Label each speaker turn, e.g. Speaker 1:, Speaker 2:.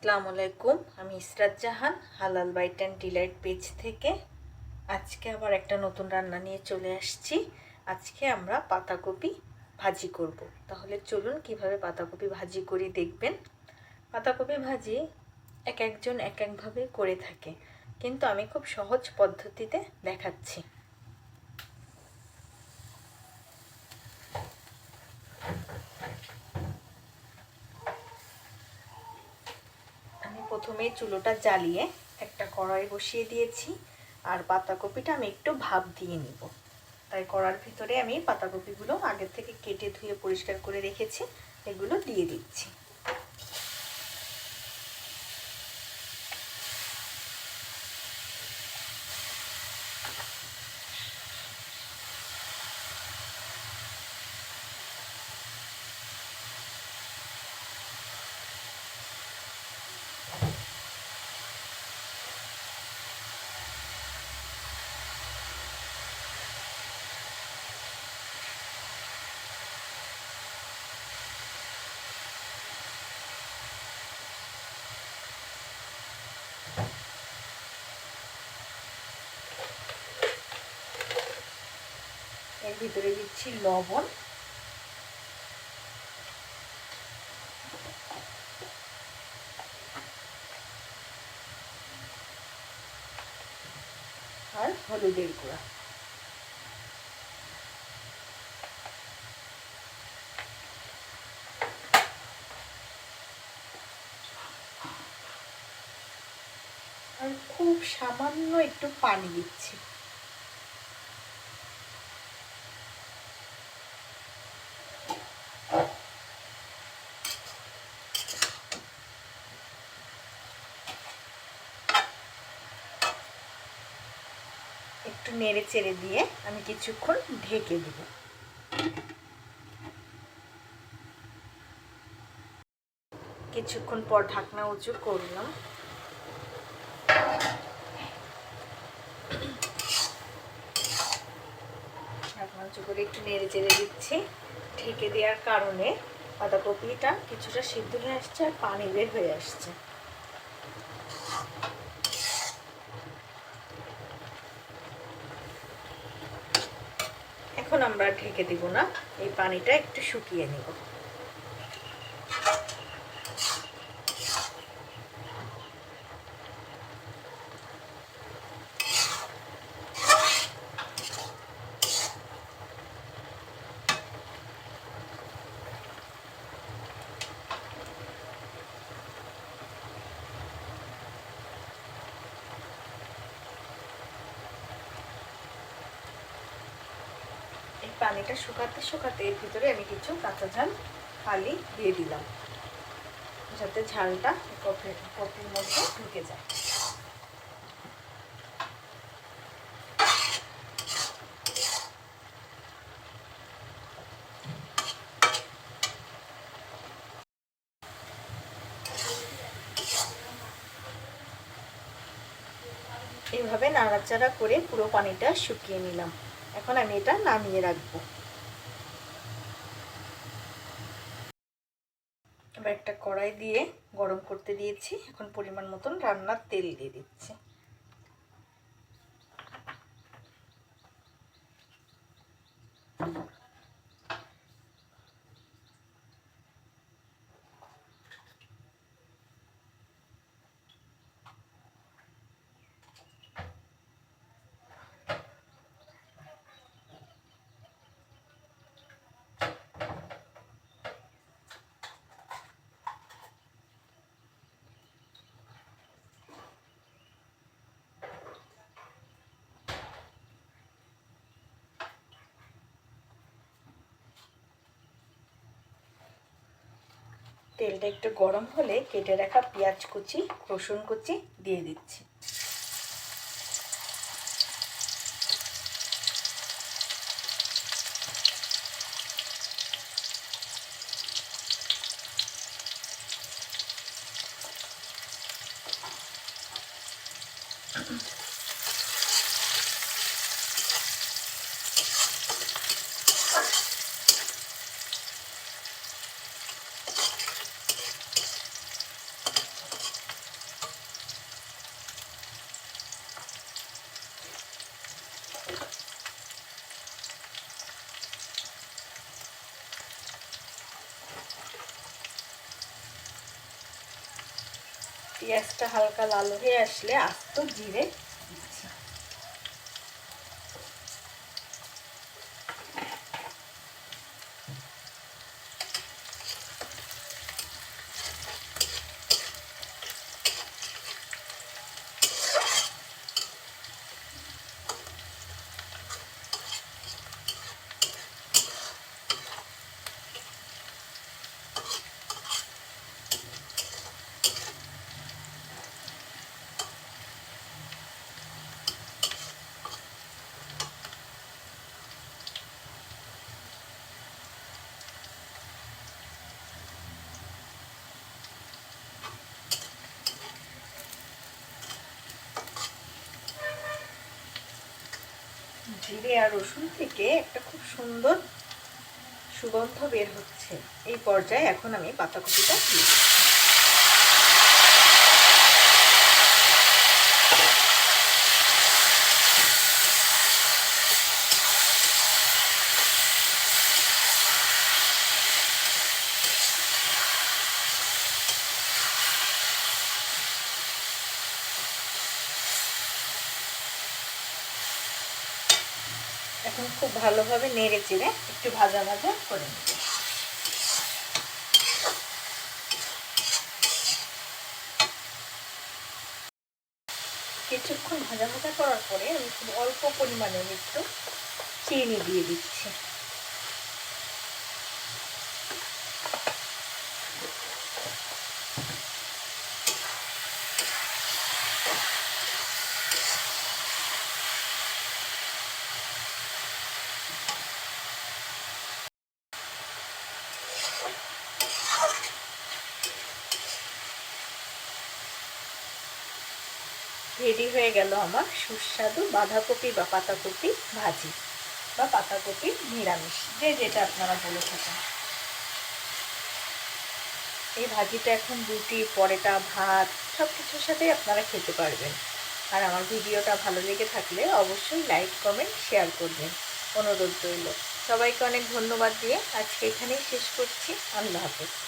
Speaker 1: আসসালামু আলাইকুম। আমি ইসরাত জাহান, হালাল বাইট অ্যান্ড ডিলাইট পেজ থেকে আজকে আবার একটা নতুন রান্না নিয়ে চলে আসছি। আজকে আমরা পাতাকপি ভাজি করব। তাহলে চলুন কিভাবে পাতাকপি ভাজি করি দেখবেন। পাতাকপি ভাজি এক একজন এক একভাবে করে থাকে, কিন্তু আমি খুব সহজ পদ্ধতিতে দেখাচ্ছি। প্রথমে চুলোটা জ্বালিয়ে একটা কড়াই বসিয়ে দিয়েছি, আর পাতাকপিটা আমি একটু ভাপ দিয়ে নিব। তাই কড়ার ভিতরে আমি পাতাকপিগুলো আগে থেকে কেটে ধুয়ে পরিষ্কার করে রেখেছি, এগুলো দিয়ে দিচ্ছি। এর ভিতরে দিচ্ছি লবণ, আর হলুদের গুঁড়া। আর খুব সামান্য একটু পানি দিচ্ছি। একটু নেড়ে চেড়ে দিয়ে আমি কিছুক্ষণ ঢেকে দেব। কিছুক্ষণ পর ঢাকনা উঁচু করলাম। ঢাকনা উঁচু করে একটু নেড়ে চেড়ে দিচ্ছি। ঢেকে দেওয়ার কারণে বাঁধাকপিটা কিছুটা সিদ্ধ হয়ে আসছে আর পানি বের হয়ে আসছে। এখন আমরা ঢেকে দিব না, এই পানিটা একটু শুকিয়ে নেব। পানিটা শুকাতে শুকাতে এর ভিতরে আমি কিছু কাঁচা ঝাল ফালি দিয়ে দিলাম, যাতে ঝালটা কপির মধ্যে ঢুকে যায়। এইভাবে নাড়াচাড়া করে পুরো পানিটা শুকিয়ে নিলাম। এখন আমি এটা নামিয়ে রাখবো। এবার একটা কড়াই দিয়ে গরম করতে দিয়েছি। এখন পরিমাণ মতন রান্নার তেল দিয়ে দিচ্ছি। তেলটা একটু গরম হলে কেটে রাখা পেঁয়াজ কুচি, রসুন কুচি দিয়ে দিচ্ছি। পেঁয়াজটা হালকা লাল হয়ে আসলে আস্ত জিরে দিচ্ছি। জিরে আর রসুন থেকে একটা খুব সুন্দর সুগন্ধ বের হচ্ছে। এই পর্যায়ে এখন আমি পাতাকপিটা দিই। এখন খুব ভালোভাবে নেড়ে চেড়ে একটু ভাজা ভাজা করে নেব। কিছুক্ষণ ভাজা ভাজা করার পরে আমি খুব অল্প পরিমাণে একটু চিনি দিয়ে দিচ্ছি। রেডি হয়ে গেল আমার সুস্বাদু বাঁধাকপি বা পাতাকপি ভাজি বা পাতাকপি নিরামিষ, যে যেটা আপনারা বলে থাকেন। এই ভাজিটা এখন রুটি, পরোটা, ভাত সব কিছুর সাথেই আপনারা খেতে পারবেন। আর আমার ভিডিওটা ভালো লেগে থাকলে অবশ্যই লাইক, কমেন্ট, শেয়ার করবেন, অনুরোধ রইল। সবাইকে অনেক ধন্যবাদ দিয়ে আজকে এখানেই শেষ করছি। আল্লাহ হাফেজ।